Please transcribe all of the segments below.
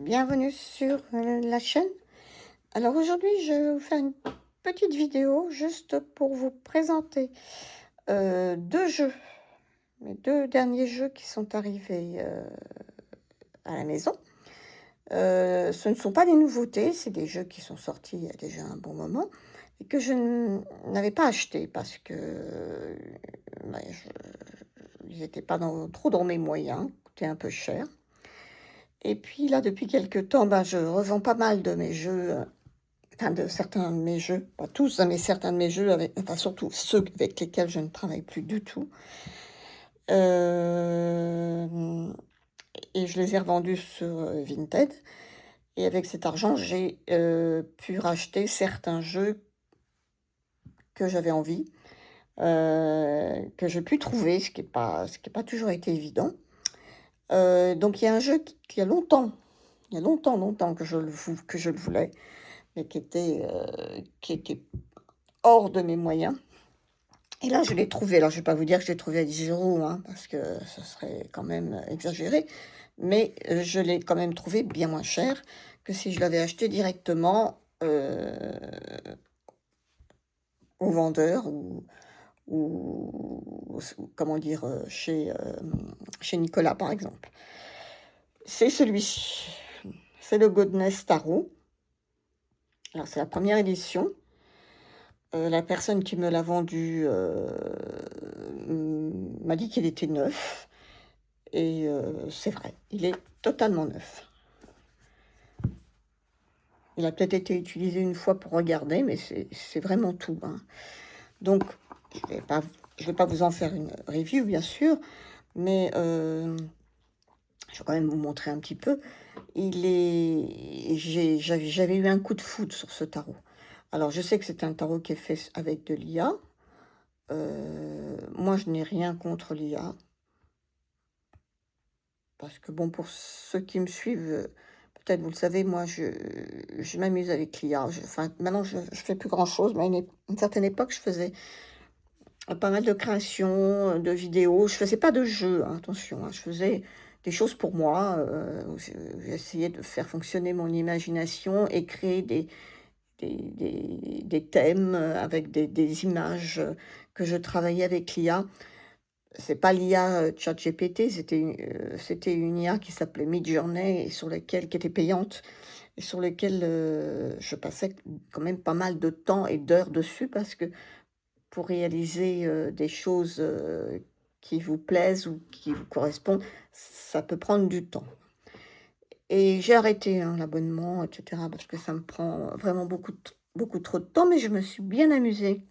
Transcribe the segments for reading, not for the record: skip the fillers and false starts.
bienvenue sur la chaîne. Alors aujourd'hui, je vais vous faire une petite vidéo juste pour vous présenter deux jeux, mes deux derniers jeux qui sont arrivés à la maison. Ce ne sont pas des nouveautés, c'est des jeux qui sont sortis il y a déjà un bon moment et que je n'avais pas acheté parce que ils n'étaient pas trop dans mes moyens, coûtaient un peu cher. Et puis là, depuis quelque temps, je revends pas mal de mes jeux, enfin de certains de mes jeux, pas tous, hein, mais certains de mes jeux, enfin surtout ceux avec lesquels je ne travaille plus du tout. Euh, et je les ai revendus sur Vinted. Et avec cet argent, j'ai pu racheter certains jeux que j'avais envie, que j'ai pu trouver, ce qui est pas toujours été évident. Donc il y a un jeu qui a longtemps, il y a longtemps, longtemps que je le voulais, mais qui était hors de mes moyens. Et là, je l'ai trouvé. Alors, je ne vais pas vous dire que je l'ai trouvé à 10 €, hein, parce que ce serait quand même exagéré, mais je l'ai quand même trouvé bien moins cher que si je l'avais acheté directement au vendeur ou comment dire, chez Nicolas, par exemple. C'est celui-ci. C'est le Godness Tarot. Alors, c'est la première édition. La personne qui me l'a vendu, m'a dit qu'il était neuf et c'est vrai, il est totalement neuf. Il a peut-être été utilisé une fois pour regarder, mais c'est vraiment tout, hein. Donc je vais pas vous en faire une review, bien sûr, mais je vais quand même vous montrer un petit peu. J'avais eu un coup de foudre sur ce tarot. Alors je sais que c'est un tarot qui est fait avec de l'IA. Moi, je n'ai rien contre l'IA, parce que bon, pour ceux qui me suivent, peut-être vous le savez, moi, je m'amuse avec l'IA. Enfin, maintenant, je fais plus grand-chose, mais à une certaine époque, je faisais pas mal de créations, de vidéos. Je faisais pas de jeux, hein, attention, hein, je faisais des choses pour moi. J'essayais de faire fonctionner mon imagination et créer des thèmes avec des images que je travaillais avec l'IA. C'est pas l'IA, ChatGPT, c'était une IA qui s'appelait Midjourney et qui était payante et sur lequel, je passais quand même pas mal de temps et d'heures dessus parce que pour réaliser, des choses, qui vous plaisent ou qui vous correspondent, ça peut prendre du temps. Et j'ai arrêté, hein, l'abonnement et cetera parce que ça me prend vraiment beaucoup trop de temps, mais je me suis bien amusée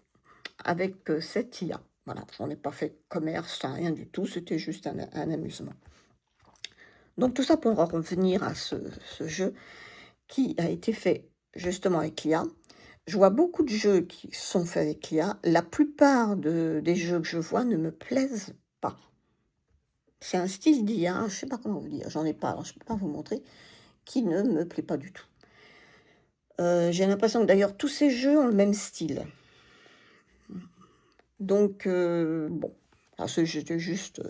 avec, cette IA. Voilà, j'en ai pas fait commerce, enfin rien du tout, c'était juste un amusement. Donc tout ça pour en revenir à ce jeu qui a été fait justement avec l'IA. Je vois beaucoup de jeux qui sont faits avec l'IA. La plupart des jeux que je vois ne me plaisent pas. C'est un style d'IA, je sais pas comment vous dire, j'en ai pas, alors je peux pas vous montrer, qui ne me plaît pas du tout. J'ai l'impression que d'ailleurs tous ces jeux ont le même style. Donc bon, alors c'était juste,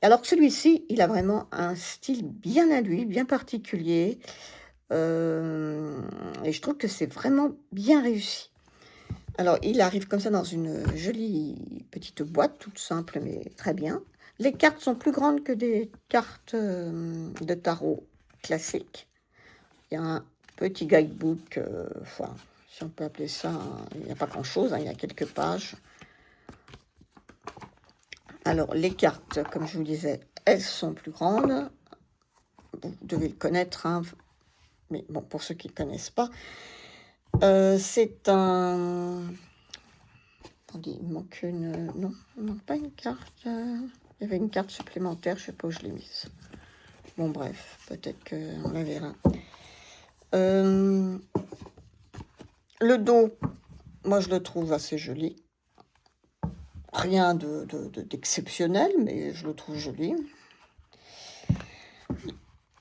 alors que celui-ci, il a vraiment un style bien à lui, bien particulier, et je trouve que c'est vraiment bien réussi. Alors, il arrive comme ça dans une jolie petite boîte, toute simple, mais très bien. Les cartes sont plus grandes que des cartes de tarot classiques. Il y a un petit guidebook, enfin, si on peut appeler ça, il n'y a pas grand-chose, hein, il y a quelques pages. Alors, les cartes, comme je vous disais, elles sont plus grandes. Vous devez le connaître, hein, mais bon, pour ceux qui ne connaissent pas, c'est un... Attendez, il manque une... Non, il manque pas une carte. Il y avait une carte supplémentaire, je ne sais pas où je l'ai mise. Bon, bref, peut-être qu'on la verra. Le dos, moi, je le trouve assez joli. Rien d'exceptionnel, mais je le trouve joli.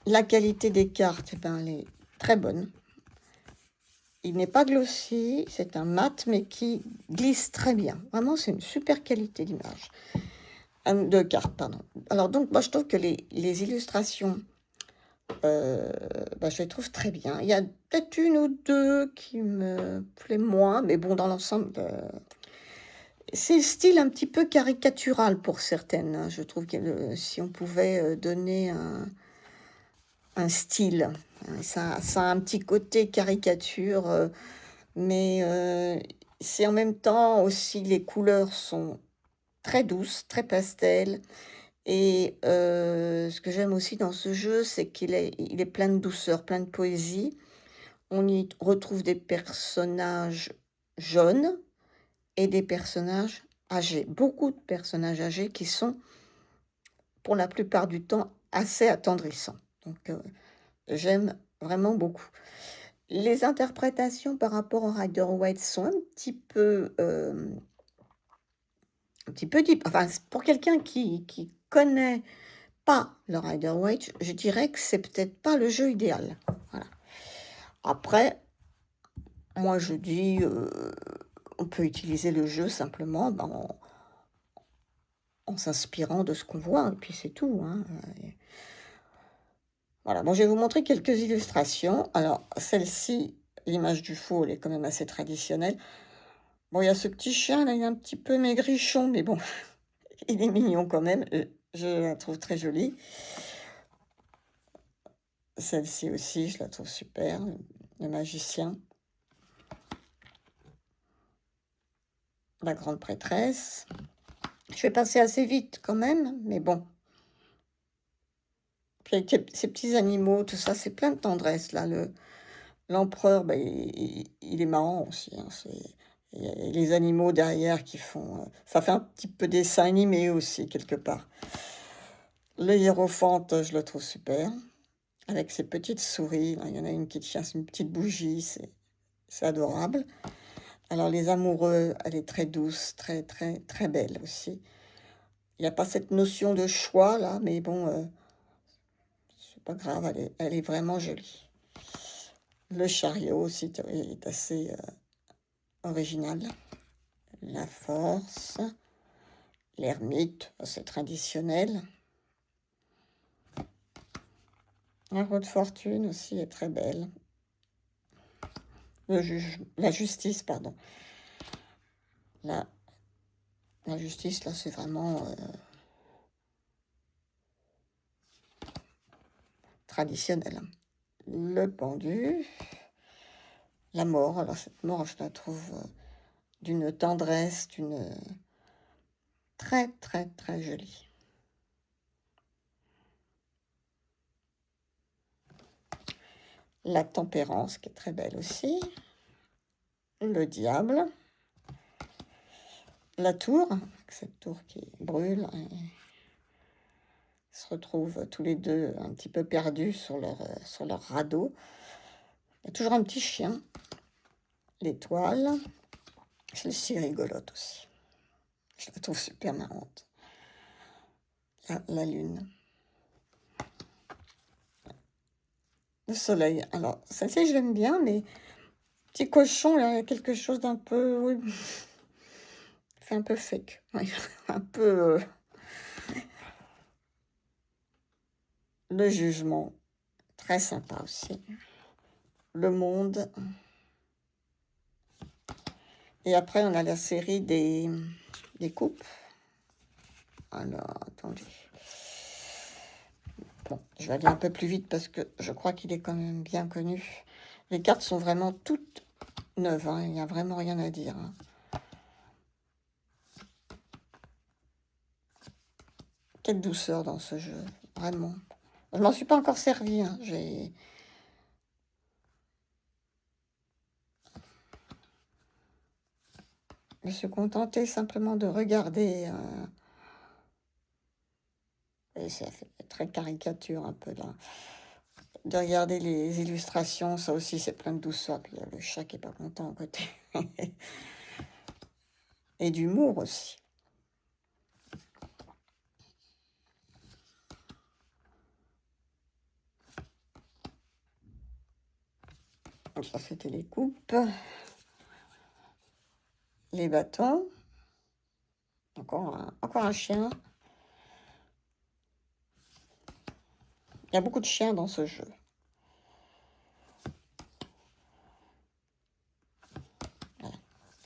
La qualité des cartes, eh ben, elle est très bonne. Il n'est pas glossy, c'est un mat, mais qui glisse très bien. Vraiment, c'est une super qualité d'image. De cartes, pardon. Alors donc, moi, je trouve que les illustrations bah, je les trouve très bien. Il y a peut-être une ou deux qui me plaît moins, mais bon, dans l'ensemble, c'est le style un petit peu caricatural pour certaines, hein. Je trouve que si on pouvait, donner un style, hein, ça a un petit côté caricature, mais c'est en même temps aussi les couleurs sont très douces, très pastel et ce que j'aime aussi dans ce jeu, c'est qu'il est plein de douceur, plein de poésie. On y retrouve des personnages jeunes et des personnages âgés. Beaucoup de personnages âgés qui sont, pour la plupart du temps, assez attendrissants. Donc j'aime vraiment beaucoup. Les interprétations par rapport au Rider Waite sont un petit peu deep. Enfin, pour quelqu'un qui connaît pas le Rider Waite, je dirais que c'est peut-être pas le jeu idéal. Voilà. Après, moi je dis, on peut utiliser le jeu simplement, ben, en s'inspirant de ce qu'on voit et puis c'est tout, hein, voilà. Bon, je vais vous montrer quelques illustrations. Alors celle-ci, l'image du faux, elle est quand même assez traditionnelle. Bon, il y a ce petit chien là, il est un petit peu maigrichon, mais bon, il est mignon quand même, je la trouve très jolie. Celle-ci aussi, je la trouve super, le magicien. La grande prêtresse. Je vais passer assez vite quand même, mais bon. Puis avec ces petits animaux, tout ça, c'est plein de tendresse là. L'empereur, bah, il est marrant aussi, hein, et les animaux derrière qui font, ça fait un petit peu dessin animé aussi quelque part. Le hiérophante, je le trouve super, avec ses petites souris. Il y en a une qui tient une petite bougie, c'est adorable. Alors les amoureux, elle est très douce, très très très belle aussi. Il n'y a pas cette notion de choix là, mais bon, c'est pas grave, elle est vraiment jolie. Le chariot aussi est assez original. La force, l'ermite, c'est traditionnel. La roue de fortune aussi est très belle. La justice, pardon. La, la justice, là, c'est vraiment traditionnel. Le pendu, la mort. Alors cette mort, je la trouve d'une tendresse, d'une très très très jolie. La tempérance, qui est très belle aussi. Le diable. La tour, cette tour qui brûle. Se retrouvent tous les deux un petit peu perdus sur leur radeau. Il y a toujours un petit chien. L'étoile. Celle-ci est rigolote aussi. Je la trouve super marrante. La lune. Le soleil. Alors, celle-ci, je l'aime bien, mais petit cochon, là, il y a quelque chose d'un peu... Oui, fait un peu fake. Oui, un peu... Le jugement. Très sympa aussi. Le monde. Et après, on a la série des coupes. Alors, attendez. Bon, je vais aller un peu plus vite parce que je crois qu'il est quand même bien connu. Les cartes sont vraiment toutes neuves, hein, il n'y a vraiment rien à dire, hein. Quelle douceur dans ce jeu, vraiment. Je m'en suis pas encore servi, hein, je me suis contentée simplement de regarder. Et ça fait très caricature un peu là. De regarder les illustrations, ça aussi c'est plein de douceur. Puis il y a le chat qui est pas content à côté. Et d'humour aussi. Donc ça c'était les coupes. Les bâtons. Encore un chien. Il y a beaucoup de chiens dans ce jeu. Voilà.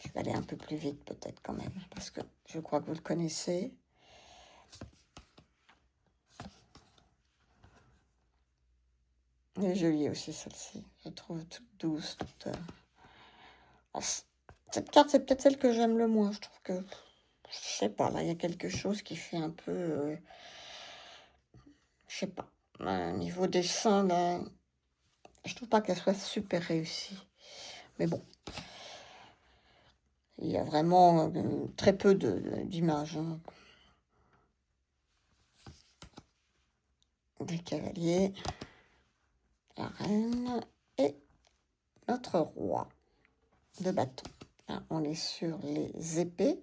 Je vais aller un peu plus vite peut-être quand même, parce que je crois que vous le connaissez. Elle est jolie aussi celle-ci. Je la trouve toute douce, toute... Oh, cette carte, c'est peut-être celle que j'aime le moins. Je trouve que... Je sais pas, là, il y a quelque chose qui fait un peu... je sais pas. Niveau dessin, là... Je trouve pas qu'elle soit super réussie. Mais bon. Il y a vraiment très peu d'images. Hein. Des cavaliers, la reine et notre roi de bâton. Là, on est sur les épées.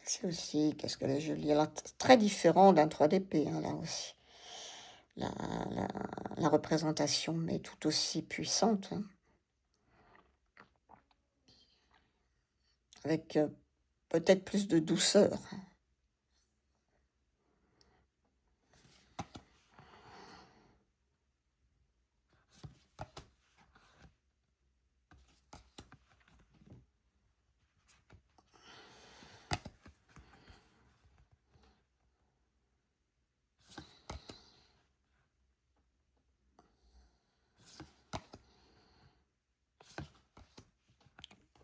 C'est aussi, qu'est-ce que là je lis là, très différent d'un 3 d'épée, hein, là aussi. La représentation, mais tout aussi puissante. Hein. Avec peut-être plus de douceur.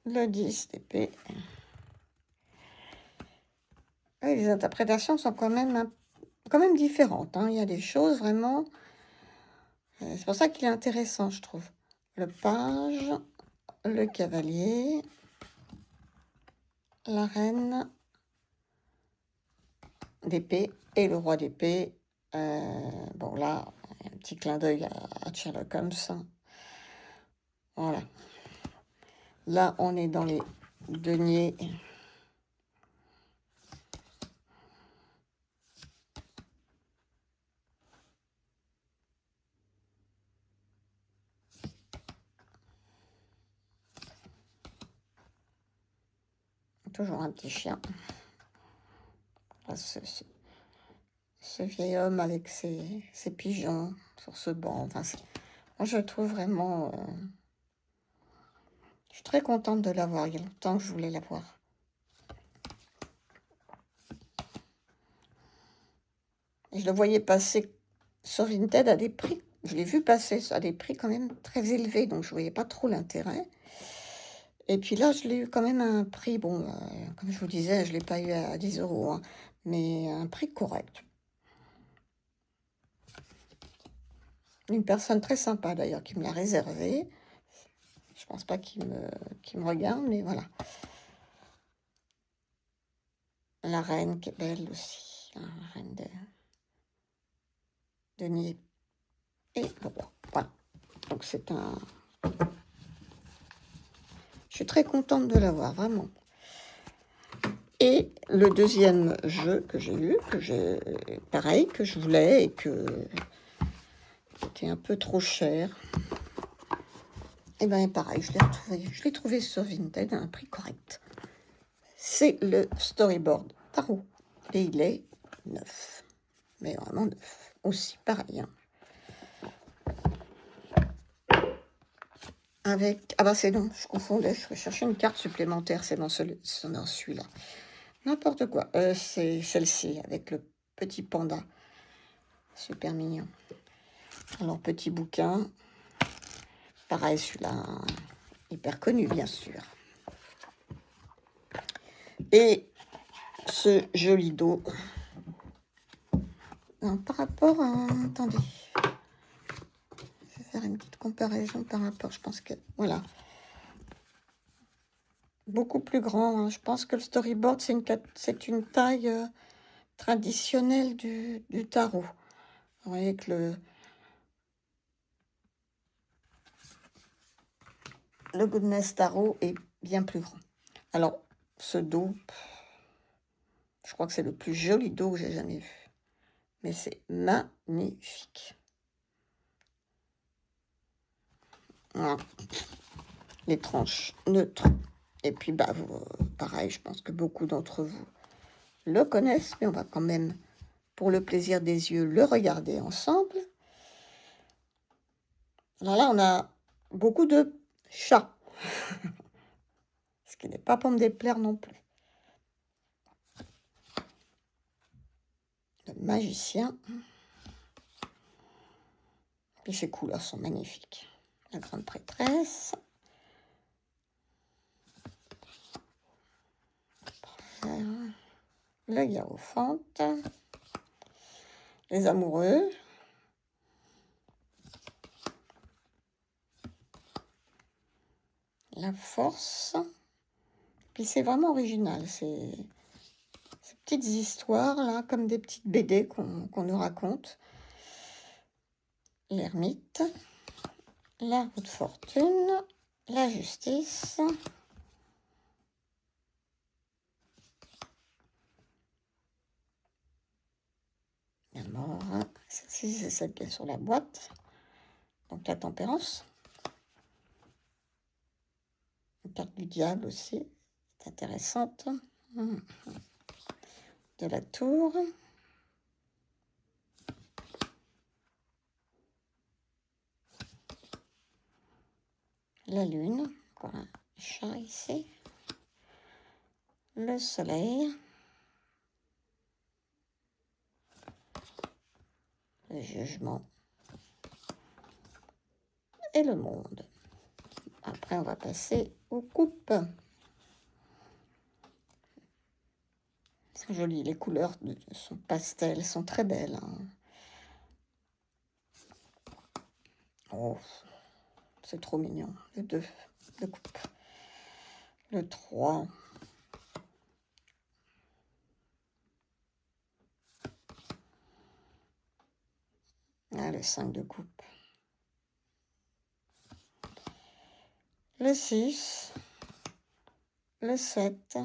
Le 10 d'épée. Oui, les interprétations sont quand même différentes. Hein. Il y a des choses vraiment... c'est pour ça qu'il est intéressant, je trouve. Le page, le cavalier, la reine d'épée et le roi d'épée. Bon, là, un petit clin d'œil à Sherlock Holmes. Hein. Voilà. Là, on est dans les deniers. Toujours un petit chien. Là, ce vieil homme avec ses pigeons sur ce banc. Enfin, moi, je trouve vraiment... je suis très contente de l'avoir. Il y a longtemps que je voulais l'avoir. Je le voyais passer sur Vinted à des prix. Je l'ai vu passer à des prix quand même très élevés, donc je ne voyais pas trop l'intérêt. Et puis là, je l'ai eu quand même à un prix, bon, comme je vous disais, je ne l'ai pas eu à 10 €, hein, mais un prix correct. Une personne très sympa d'ailleurs qui me l'a réservé. Je pense pas qu'il me regarde, mais voilà. La reine qui est belle aussi, la reine de denier et le roi. Voilà. Donc c'est un... Je suis très contente de l'avoir, vraiment. Et le deuxième jeu que j'ai eu, pareil, que je voulais et que était un peu trop cher. Et bien pareil, je l'ai trouvé sur Vinted à un prix correct. C'est le storyboard tarot. Et il est neuf. Mais vraiment neuf. Aussi, pareil. Hein. Avec... Ah bah c'est non, je confondais, je cherchais une carte supplémentaire, c'est dans celui-là. N'importe quoi. C'est celle-ci, avec le petit panda. Super mignon. Alors, petit bouquin. Pareil, celui-là, hyper connu, bien sûr. Et ce joli dos. Non, par rapport à... Attendez. Je vais faire une petite comparaison par rapport, je pense que... Voilà. Beaucoup plus grand. Hein. Je pense que le storyboard, c'est une taille traditionnelle du tarot. Vous voyez que le Goodness Tarot est bien plus grand. Alors, ce dos, je crois que c'est le plus joli dos que j'ai jamais vu. Mais c'est magnifique. Voilà. Les tranches neutres Et puis, bah, pareil, je pense que beaucoup d'entre vous le connaissent, mais on va quand même, pour le plaisir des yeux, le regarder ensemble. Alors là, on a beaucoup de chats, ce qui n'est pas pour me déplaire non plus. Le magicien. Puis ces couleurs sont magnifiques. La grande prêtresse. Le hiérophante. Les amoureux. La force. Puis c'est vraiment original, ces petites histoires là, comme des petites BD qu'on nous raconte. L'ermite, la roue de fortune, la justice, la mort, celle-ci c'est celle qui est sur la boîte, donc la tempérance. Une carte du diable aussi, c'est intéressante. De la tour. La lune, encore un chat ici. Le soleil. Le jugement. Et le monde. Après, on va passer aux coupes. C'est joli, les couleurs sont pastel, sont très belles. Hein. Oh, c'est trop mignon. Le 2 de coupe. Le 3. Ah, le 5 de coupe. Le 6. Le 7.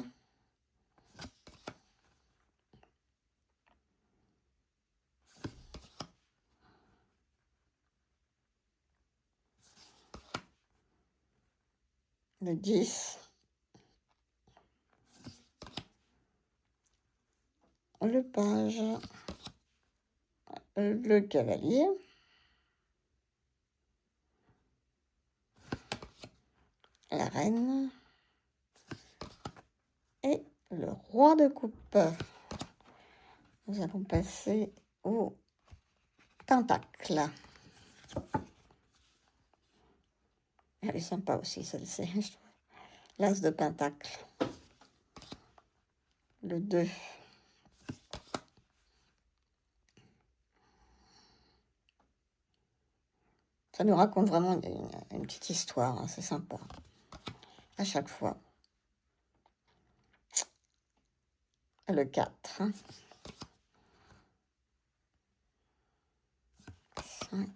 Le 10. Le page. Le cavalier. La reine. Et le roi de coupe. Nous allons passer au pentacle. Elle est sympa aussi, celle-ci, je trouve. L'as de pentacle. Le 2. Ça nous raconte vraiment une petite histoire, hein, c'est sympa. À chaque fois. Le 4. 5.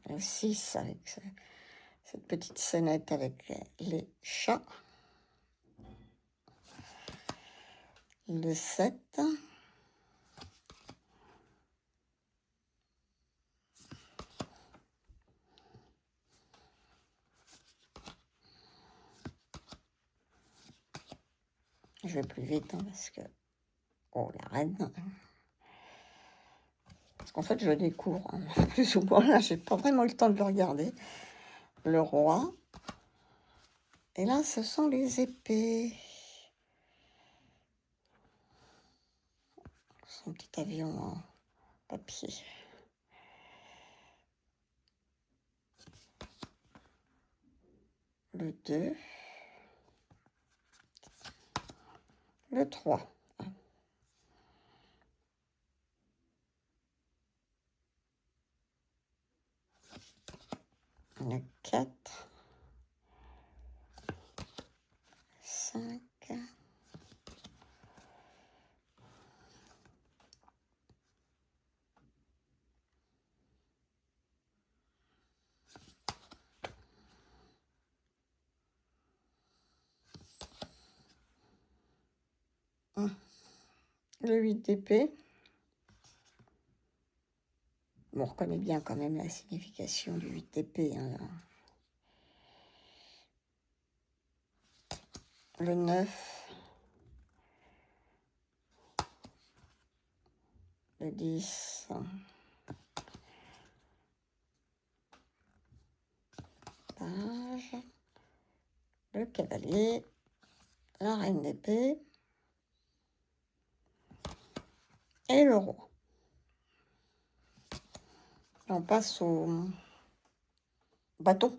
Le 6 avec cette petite scénette avec les chats. Le 7. Je vais plus vite hein, parce que... Oh, la reine. Parce qu'en fait, je le découvre. Hein. Plus ou moins, là, j'ai pas vraiment eu le temps de le regarder. Le roi. Et là, ce sont les épées. Son petit avion en papier. Le 2. Le 3. Le 4. 5. Le 8 d'épée. Bon, on reconnaît bien quand même la signification du 8 d'épée. Hein, le 9, le 10, page, le cavalier, la reine d'épée et le roi. On passe au bâton.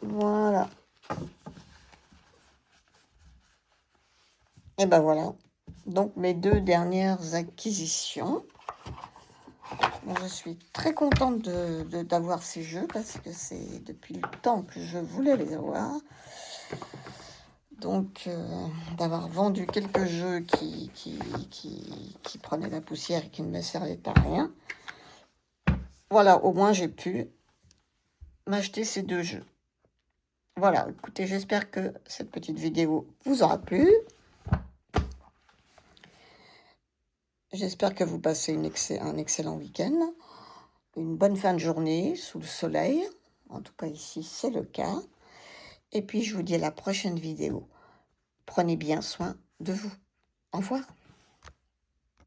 Voilà. Et ben voilà. Donc mes 2 dernières acquisitions. Bon, je suis très contente d'avoir ces jeux parce que c'est depuis le temps que je voulais les avoir. Donc d'avoir vendu quelques jeux qui prenaient la poussière et qui ne me servaient à rien. Voilà, au moins j'ai pu m'acheter ces 2 jeux. Voilà, écoutez, j'espère que cette petite vidéo vous aura plu. J'espère que vous passez un excellent week-end, une bonne fin de journée sous le soleil. En tout cas, ici, c'est le cas. Et puis, je vous dis à la prochaine vidéo. Prenez bien soin de vous. Au revoir.